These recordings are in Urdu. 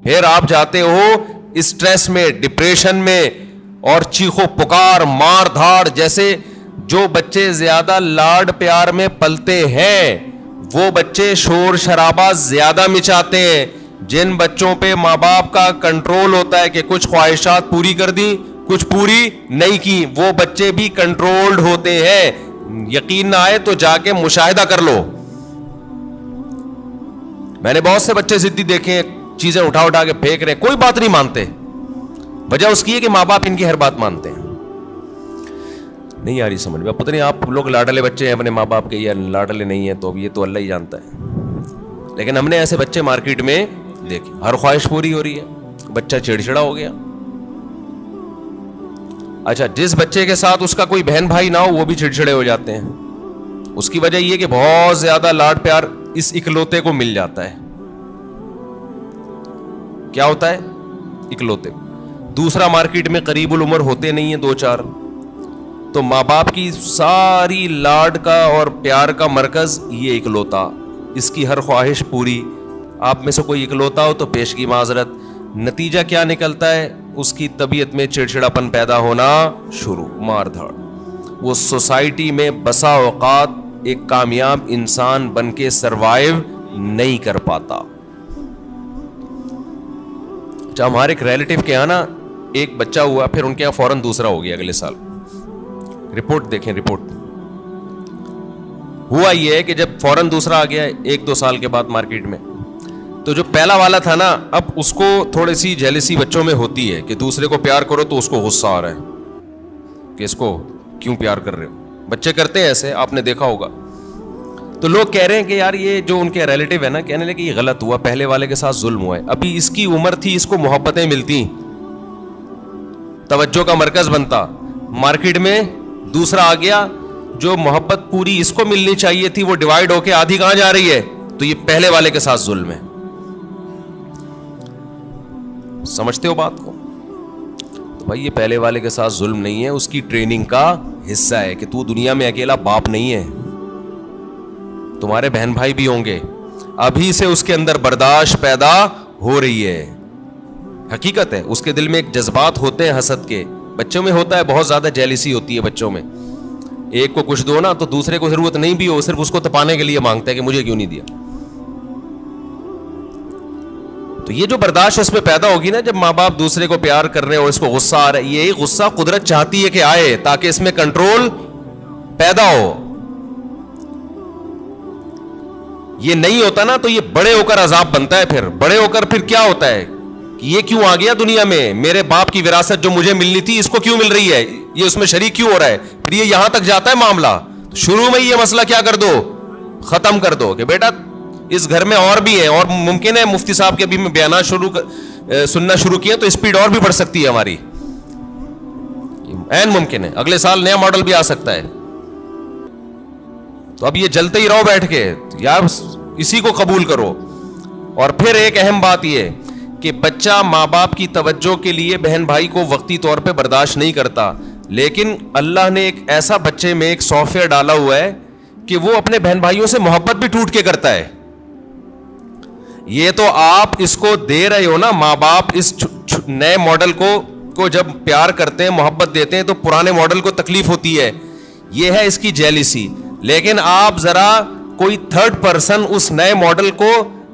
پھر آپ جاتے ہو اسٹریس میں, ڈپریشن میں, اور چیخو پکار, مار دھاڑ. جیسے جو بچے زیادہ لاڈ پیار میں پلتے ہیں وہ بچے شور شرابہ زیادہ مچاتے ہیں. جن بچوں پہ ماں باپ کا کنٹرول ہوتا ہے کہ کچھ خواہشات پوری کر دی, کچھ پوری نہیں کی, وہ بچے بھی کنٹرولڈ ہوتے ہیں. یقین نہ آئے تو جا کے مشاہدہ کر لو. میں نے بہت سے بچے ضدی دیکھے ہیں, چیزیں اٹھا کے پھینک رہے, کوئی بات نہیں مانتے. وجہ اس کی ہے کہ ماں باپ ان کی ہر بات مانتے ہیں. نہیں آ رہی سمجھ میں. پتہ نہیں آپ لوگ لاڈلے بچے ہیں اپنے ماں باپ کے یا لاڈلے نہیں ہیں, تو یہ تو اللہ ہی جانتا ہے. لیکن ہم نے ایسے بچے مارکیٹ میں دیکھے, ہر خواہش پوری ہو رہی ہے, بچہ چڑچڑا ہو گیا. اچھا, جس بچے کے ساتھ اس کا کوئی بہن بھائی نہ ہو وہ بھی چڑچڑے ہو جاتے ہیں. اس کی وجہ یہ کہ بہت زیادہ لاڈ پیار اس اکلوتے کو مل جاتا ہے. کیا ہوتا ہے؟ اکلوتے. دوسرا مارکیٹ میں قریب العمر ہوتے نہیں ہیں, 2-4, تو ماں باپ کی ساری لاڈ کا اور پیار کا مرکز یہ اکلوتا, اس کی ہر خواہش پوری. آپ میں سے کوئی اکلوتا ہو تو پیش کی معذرت. نتیجہ کیا نکلتا ہے؟ اس کی طبیعت میں چڑچڑاپن پیدا ہونا شروع, مار دھاڑ. وہ سوسائٹی میں بسا اوقات ایک کامیاب انسان بن کے سروائیو نہیں کر پاتا. اچھا, ہمارے ایک ریلیٹیو کے یہاں نا ایک بچہ ہوا, پھر ان کے یہاں فوراً دوسرا ہو گیا اگلے سال. رپورٹ دیکھیں, رپورٹ. ہوا یہ ہے کہ جب فوراً دوسرا آ گیا 1-2 سال کے بعد مارکیٹ میں, تو جو پہلا والا تھا نا, اب اس کو تھوڑی سی جیلسی بچوں میں ہوتی ہے کہ دوسرے کو پیار کرو تو اس کو غصہ آ رہا ہے کہ اس کو کیوں پیار کر رہے ہو. بچے کرتے ہیں ایسے, آپ نے دیکھا ہوگا. تو لوگ کہہ رہے ہیں کہ یار یہ جو ان کے ریلیٹیو ہے نا, کہنے لگے یہ غلط ہوا, پہلے والے کے ساتھ ظلم ہوا ہے. ابھی اس کی عمر تھی, اس کو محبتیں ملتی, توجہ کا مرکز بنتا. مارکیٹ میں دوسرا آ گیا, جو محبت پوری اس کو ملنی چاہیے تھی وہ ڈیوائیڈ ہو کے آدھی کہاں جا رہی ہے, تو یہ پہلے والے کے ساتھ ظلم ہے. سمجھتے ہو بات کو؟ تو بھائی یہ پہلے والے کے ساتھ ظلم نہیں ہے, اس کی ٹریننگ کا حصہ ہے کہ تو دنیا میں اکیلا باپ نہیں ہے, تمہارے بہن بھائی بھی ہوں گے. ابھی سے اس کے اندر برداشت پیدا ہو رہی ہے. حقیقت ہے, اس کے دل میں ایک جذبات ہوتے ہیں حسد کے. بچوں میں ہوتا ہے, بہت زیادہ جیلسی ہوتی ہے بچوں میں. ایک کو کچھ دو نا تو دوسرے کو ضرورت نہیں بھی ہو, صرف اس کو تپانے کے لیے مانگتا ہے کہ مجھے کیوں نہیں دیا. تو یہ جو برداشت اس میں پیدا ہوگی نا, جب ماں باپ دوسرے کو پیار کر رہے ہیں اور اس کو غصہ آ رہا ہے, یہی غصہ قدرت چاہتی ہے کہ آئے تاکہ اس میں کنٹرول پیدا ہو. یہ نہیں ہوتا نا تو یہ بڑے ہو کر عذاب بنتا ہے. پھر بڑے ہو کر پھر کیا ہوتا ہے کہ یہ کیوں آ گیا دنیا میں, میرے باپ کی وراثت جو مجھے ملنی تھی اس کو کیوں مل رہی ہے, یہ اس میں شریک کیوں ہو رہا ہے. پھر یہ یہاں تک جاتا ہے معاملہ. شروع میں یہ مسئلہ کیا کر دو, ختم کر دو کہ بیٹا اس گھر میں اور بھی ہیں, اور ممکن ہے مفتی صاحب کے ابھی میں بیانات سننا شروع کیے تو اسپیڈ اور بھی بڑھ سکتی ہے ہماری, عین ممکن ہے. اگلے سال نیا ماڈل بھی آ سکتا ہے. تو اب یہ جلتے ہی رہو بیٹھ کے, یا اسی کو قبول کرو. اور پھر ایک اہم بات یہ کہ بچہ ماں باپ کی توجہ کے لیے بہن بھائی کو وقتی طور پہ برداشت نہیں کرتا, لیکن اللہ نے ایک ایسا بچے میں ایک سافٹ ویئر ڈالا ہوا ہے کہ وہ اپنے بہن بھائیوں سے محبت بھی ٹوٹ کے کرتا ہے. یہ تو آپ اس کو دے رہے ہو نا, ماں باپ اس نئے ماڈل کو جب پیار کرتے ہیں, محبت دیتے ہیں, تو پرانے ماڈل کو تکلیف ہوتی ہے. یہ ہے اس کی جیلسی. لیکن آپ ذرا کوئی تھرڈ پرسن اس نئے ماڈل کو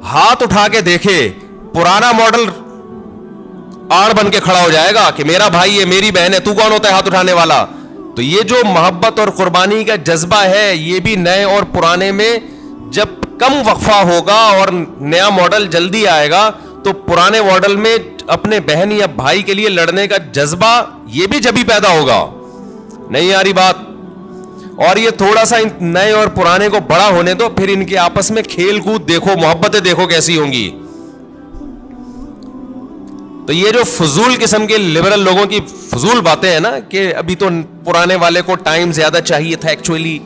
ہاتھ اٹھا کے دیکھے, پرانا ماڈل آڑ بن کے کھڑا ہو جائے گا کہ میرا بھائی ہے, میری بہن ہے, تو کون ہوتا ہے ہاتھ اٹھانے والا. تو یہ جو محبت اور قربانی کا جذبہ ہے, یہ بھی نئے اور پرانے میں جب کم وقفہ ہوگا اور نیا ماڈل جلدی آئے گا, تو پرانے ماڈل میں اپنے بہن یا بھائی کے لیے لڑنے کا جذبہ یہ بھی جبھی پیدا ہوگا. نہیں آ رہی بات؟ اور یہ تھوڑا سا نئے اور پرانے کو بڑا ہونے دو, پھر ان کے آپس میں کھیل کود دیکھو, محبتیں دیکھو کیسی ہوں گی. تو یہ جو فضول قسم کے لبرل لوگوں کی فضول باتیں ہیں نا کہ ابھی تو پرانے والے کو ٹائم زیادہ چاہیے تھا, ایکچولی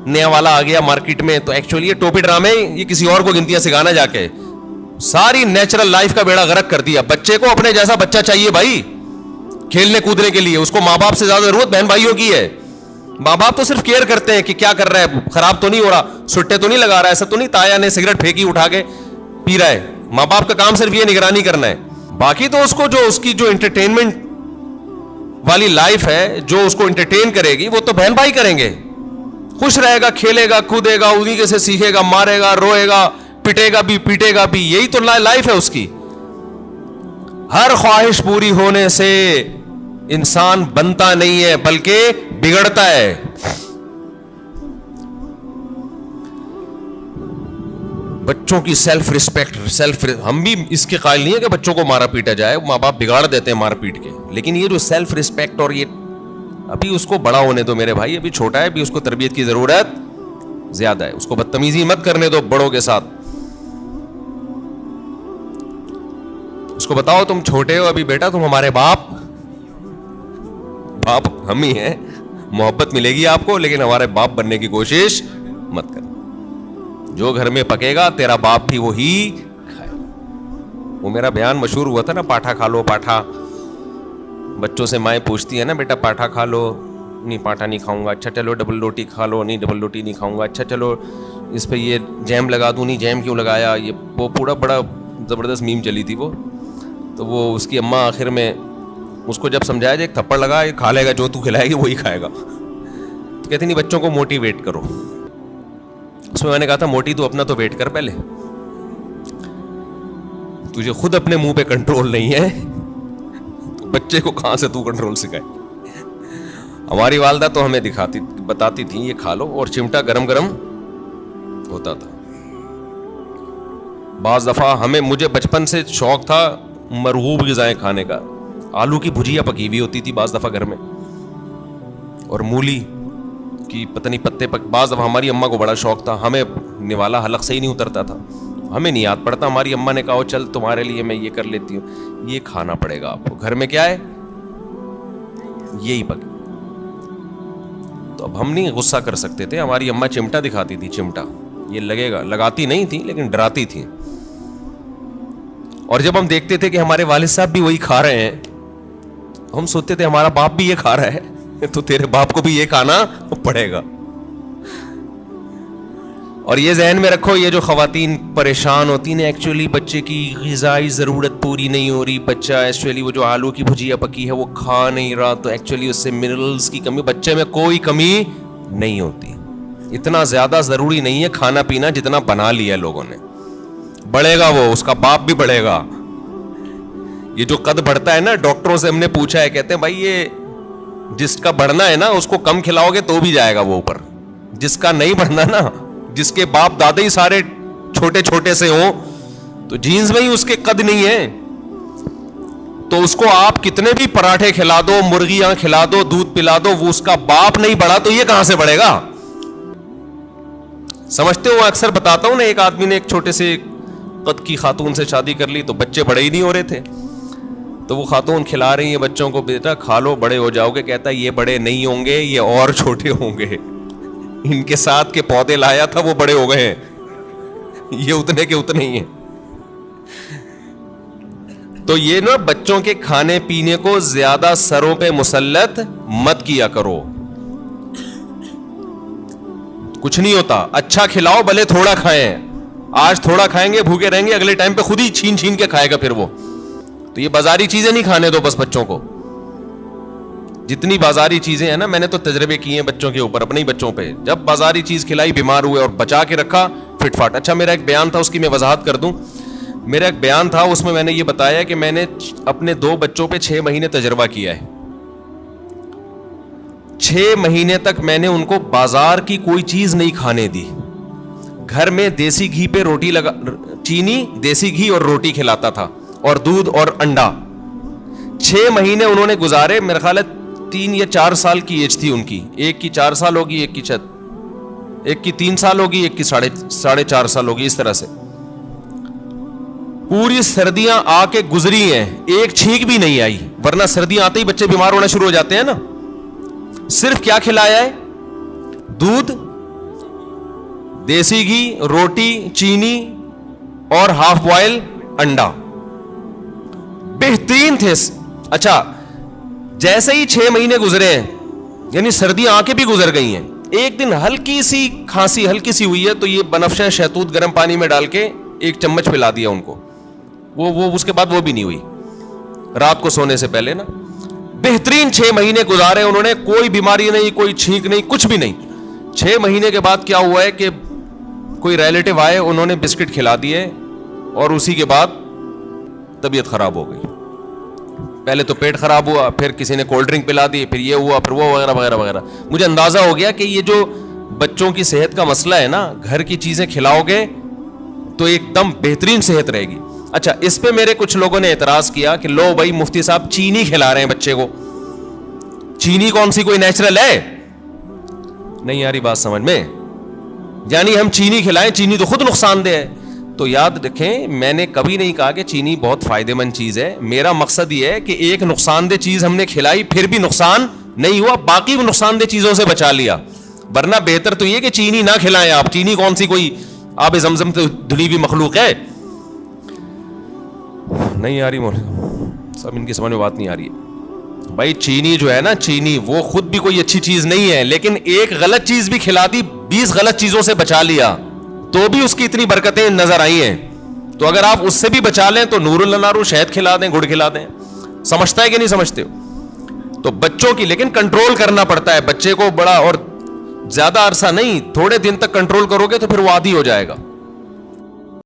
نیا والا آ گیا مارکیٹ میں, تو ایکچولی یہ ٹوپی ڈرامے یہ کسی اور کو گنتیاں سکھانا جا کے ساری نیچرل لائف کا بیڑا غرق کر دیا. بچے کو اپنے جیسا بچہ چاہیے بھائی کھیلنے کودنے کے لیے, اس کو ماں باپ سے زیادہ ضرورت بہن بھائیوں کی ہے. ماں باپ تو صرف کیئر کرتے ہیں کہ کیا کر رہا ہے, خراب تو نہیں ہو رہا, سٹے تو نہیں لگا رہا, ایسا تو نہیں تایا نے سگریٹ پھینکی اٹھا کے پی رہا ہے. ماں باپ کا کام صرف یہ نگرانی کرنا ہے. باقی تو اس کو جو اس کی جو انٹرٹینمنٹ والی لائف ہے, جو اس کو انٹرٹین کرے گی, وہ تو بہن بھائی کریں گے. خوش رہے گا, کھیلے گا, کودے گا, انہی کے سے سیکھے گا, مارے گا, روئے گا, پٹے گا بھی, پیٹے گا بھی. یہی تو لائف ہے اس کی. ہر خواہش پوری ہونے سے انسان بنتا نہیں ہے بلکہ بگڑتا ہے. بچوں کی سیلف ریسپیکٹ, ہم بھی اس کے قائل نہیں ہے کہ بچوں کو مارا پیٹا جائے, ماں باپ بگاڑ دیتے ہیں مار پیٹ کے, لیکن یہ جو سیلف ریسپیکٹ, اور یہ ابھی اس کو بڑا ہونے دو میرے بھائی, ابھی چھوٹا ہے, ابھی اس کو تربیت کی ضرورت زیادہ ہے. اس کو بدتمیزی مت کرنے دو بڑوں کے ساتھ. اس کو بتاؤ تم چھوٹے ہو ابھی بیٹا, تم ہمارے باپ ہم ہی ہیں, محبت ملے گی آپ کو, لیکن ہمارے باپ بننے کی کوشش مت کرنا. جو گھر میں پکے گا تیرا باپ بھی وہی کھائے. وہ میرا بیان مشہور ہوا تھا نا, پاٹھا کھا لو پاٹھا. بچوں سے مائیں پوچھتی ہے نا, بیٹا پاٹھا کھا لو, نہیں پاٹھا نہیں کھاؤں گا. اچھا چلو ڈبل روٹی کھا لو, نہیں ڈبل روٹی نہیں کھاؤں گا. اچھا چلو اس پہ یہ جیم لگا دوں, نہیں جیم کیوں لگایا. یہ وہ پورا بڑا زبردست میم چلی تھی وہ. تو وہ اس کی اماں آخر میں اس کو جب سمجھایا جائے, ایک تھپڑ لگا, یہ کھا لے گا, جو تو کھلائے گی وہی کھائے گا. تو کہتی نہیں, بچوں کو موٹیویٹ کرو. اس میں نے کہا تھا موٹی تو اپنا تو ویٹ کر پہلے, تجھے خود اپنے منہ پہ کنٹرول نہیں ہے, بچے کو کہاں سے تو کنٹرول سکھائے. ہماری والدہ تو ہمیں بتاتی تھی یہ کھا لو, اور چمٹا گرم گرم ہوتا تھا. بعض دفعہ مجھے بچپن سے شوق تھا مرغوب غذائیں کھانے کا. آلو کی بھجیا پکی ہوئی ہوتی تھی بعض دفعہ گھر میں, اور مولی کی پتہ نہیں پتے بعض دفعہ ہماری اماں کو بڑا شوق تھا. ہمیں نوالا حلق سے ہی نہیں اترتا تھا, ہمیں نہیں یاد پڑتا. ہماری اماں نے کہا چل تمہارے لیے میں یہ کر لیتی ہوں, یہ کھانا پڑے گا آپ کو. گھر میں کیا ہے, یہی پکے. تو اب ہم نہیں غصہ کر سکتے تھے. ہماری اماں چمٹا دکھاتی تھی, چمٹا یہ لگے گا, لگاتی نہیں تھی لیکن ڈراتی تھی. اور جب ہم دیکھتے تھے کہ ہمارے والد صاحب بھی وہی کھا رہے ہیں, ہم سوچتے تھے ہمارا باپ بھی یہ کھا رہا ہے تو تیرے باپ کو بھی یہ کھانا پڑے گا. اور یہ ذہن میں رکھو, یہ جو خواتین پریشان ہوتی ہیں ایکچولی بچے کی غذائی ضرورت پوری نہیں ہو رہی. بچہ ایکچولی وہ جو آلو کی بھجیا پکی ہے وہ کھا نہیں رہا, تو ایکچولی اس سے منرلز کی کمی, بچے میں کوئی کمی نہیں ہوتی. اتنا زیادہ ضروری نہیں ہے کھانا پینا جتنا بنا لیا لوگوں نے. بڑھے گا وہ, اس کا باپ بھی بڑھے گا. یہ جو قد بڑھتا ہے نا, ڈاکٹروں سے ہم نے پوچھا ہے, کہتے ہیں بھائی یہ جس کا بڑھنا ہے نا اس کو کم کھلاؤ گے تو بھی جائے گا وہ اوپر. جس کا نہیں بڑھنا نا, جس کے باپ دادا ہی سارے چھوٹے چھوٹے سے ہوں, تو جینز میں ہی اس کے قد نہیں ہے, تو اس کو آپ کتنے بھی پراٹھے کھلا دو, مرغیاں کھلا دو, دودھ پلا دو, وہ اس کا باپ نہیں بڑھا تو یہ کہاں سے بڑھے گا. سمجھتے ہو, اکثر بتاتا ہوں نا, ایک آدمی نے ایک چھوٹے سے قد کی خاتون سے شادی کر لی تو بچے بڑے ہی نہیں ہو رہے تھے. تو وہ خاتون کھلا رہی ہے بچوں کو, بیٹا کھا لو بڑے ہو جاؤ گے. کہتا ہے یہ بڑے نہیں ہوں گے, یہ اور چھوٹے ہوں گے. ان کے ساتھ کے پودے لایا تھا وہ بڑے ہو گئے ہیں, یہ اتنے کے اتنے ہی ہیں. تو یہ نا بچوں کے کھانے پینے کو زیادہ سروں پہ مسلط مت کیا کرو. کچھ نہیں ہوتا, اچھا کھلاؤ بھلے تھوڑا کھائیں. آج تھوڑا کھائیں گے بھوکے رہیں گے, اگلے ٹائم پہ خود ہی چھین چھین کے کھائے گا پھر وہ. تو یہ بازاری چیزیں نہیں کھانے دو بس بچوں کو. جتنی بازاری چیزیں ہیں نا, میں نے تو تجربے کیے ہیں بچوں کے اوپر, اپنے ہی بچوں پہ. جب بازاری چیز کھلائی بیمار ہوئے, اور بچا کے رکھا فٹ فاٹ. اچھا میرا ایک بیان تھا, اس کی میں وضاحت کر دوں. میرا ایک بیان تھا, اس میں میں نے یہ بتایا کہ میں نے اپنے 2 بچوں پہ 6 مہینے تجربہ کیا ہے. 6 مہینے تک میں نے ان کو بازار کی کوئی چیز نہیں کھانے دی. گھر میں دیسی گھی پہ روٹی چینی, دیسی گھی اور روٹی کھلاتا تھا, اور دودھ اور انڈا. 6 مہینے انہوں نے گزارے. میرا خیال ہے 3 یا 4 سال کی ایج تھی ان کی. ایک کی 4 سال ہوگی, ایک کی 3 سال ہوگی, ایک کی 4.5 سال ہوگی, اس طرح سے. پوری سردیاں آ کے گزری ہیں, ایک چھینک بھی نہیں آئی. ورنہ سردیاں آتے ہی بچے بیمار ہونا شروع ہو جاتے ہیں نا. صرف کیا کھلایا ہے, دودھ, دیسی گھی, روٹی, چینی اور ہاف بوائل انڈا. بہترین تھے. اچھا جیسے ہی 6 مہینے گزرے ہیں, یعنی سردیاں آ کے بھی گزر گئی ہیں, ایک دن ہلکی سی کھانسی ہلکی سی ہوئی ہے, تو یہ بنفشہ شہتوت گرم پانی میں ڈال کے 1 چمچ پلا دیا ان کو. وہ اس کے بعد وہ بھی نہیں ہوئی. رات کو سونے سے پہلے نا. بہترین 6 مہینے گزارے انہوں نے, کوئی بیماری نہیں, کوئی چھینک نہیں, کچھ بھی نہیں. 6 مہینے کے بعد کیا ہوا ہے کہ کوئی ریلیٹو آئے, انہوں نے بسکٹ کھلا دیے اور اسی کے بعد طبیعت خراب ہو گئی. پہلے تو پیٹ خراب ہوا, پھر کسی نے کولڈ ڈرنک پلا دی, پھر یہ ہوا, پھر وہ وغیرہ وغیرہ وغیرہ. مجھے اندازہ ہو گیا کہ یہ جو بچوں کی صحت کا مسئلہ ہے نا, گھر کی چیزیں کھلاؤ گے تو ایک دم بہترین صحت رہے گی. اچھا, اس پہ میرے کچھ لوگوں نے اعتراض کیا کہ لو بھائی مفتی صاحب چینی کھلا رہے ہیں بچے کو, چینی کون سی کوئی نیچرل ہے؟ نہیں آ رہی بات سمجھ میں؟ یعنی ہم چینی کھلائیں, چینی تو خود نقصان دہ ہے. تو یاد رکھیں, میں نے کبھی نہیں کہا کہ چینی بہت فائدہ مند چیز ہے. میرا مقصد یہ ہے کہ ایک نقصان دہ چیز ہم نے کھلائی, پھر بھی نقصان نہیں ہوا, باقی نقصان دہ چیزوں سے بچا لیا. ورنہ بہتر تو یہ کہ چینی نہ کھلائیں آپ. چینی کون سی کوئی آب زمزم تو دھلی ہوئی مخلوق ہے؟ نہیں آ رہی سب, ان کی سمجھ میں بات نہیں آ رہی ہے. بھائی چینی جو ہے نا, چینی وہ خود بھی کوئی اچھی چیز نہیں ہے, لیکن ایک غلط چیز بھی کھلا دی, 20 غلط چیزوں سے بچا لیا, تو بھی اس کی اتنی برکتیں نظر آئی ہیں. تو اگر آپ اس سے بھی بچا لیں تو نور النارو شہد کھلا دیں, گڑ کھلا دیں. سمجھتا ہے کہ نہیں سمجھتے ہو؟ تو بچوں کی لیکن کنٹرول کرنا پڑتا ہے. بچے کو بڑا اور زیادہ عرصہ نہیں, تھوڑے دن تک کنٹرول کرو گے تو پھر وہ عادی ہو جائے گا.